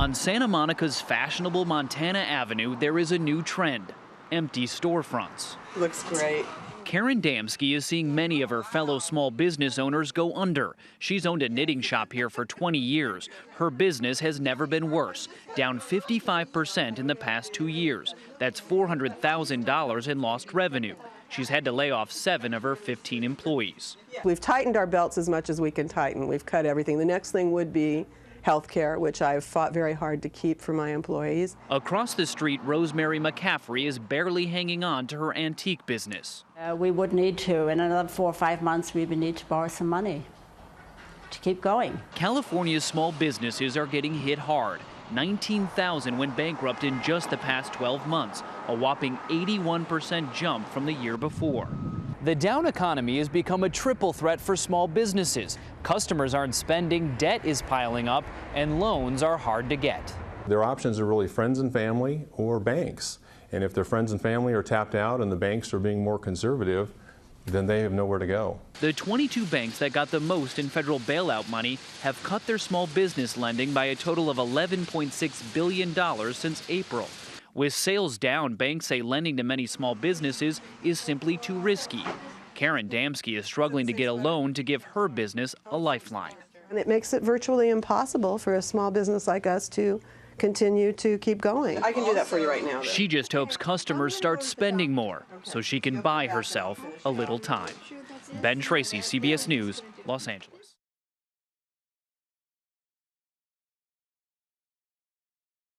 On Santa Monica's fashionable Montana Avenue, there is a new trend: empty storefronts. Looks great. Karen Damsky is seeing many of her fellow small business owners go under. She's owned a knitting shop here for 20 years. Her business has never been worse, down 55% in the past 2 years. That's $400,000 in lost revenue. She's had to lay off 7 of her 15 employees. We've tightened our belts as much as we can tighten. We've cut everything. The next thing would be health care, which I've fought very hard to keep for my employees. Across the street, Rosemary McCaffrey is barely hanging on to her antique business. We would need to. In another 4 or 5 months, we would need to borrow some money to keep going. California's small businesses are getting hit hard. 19,000 went bankrupt in just the past 12 months, a whopping 81% jump from the year before. The down economy has become a triple threat for small businesses. Customers aren't spending, debt is piling up, and loans are hard to get. Their options are really friends and family or banks. And if their friends and family are tapped out and the banks are being more conservative, then they have nowhere to go. The 22 banks that got the most in federal bailout money have cut their small business lending by a total of $11.6 billion since April. With sales down, banks say lending to many small businesses is simply too risky. Karen Damsky is struggling to get a loan to give her business a lifeline. And it makes it virtually impossible for a small business like us to continue to keep going. I can do that for you right now. She just hopes customers start spending more so she can buy herself a little time. Ben Tracy, CBS News, Los Angeles.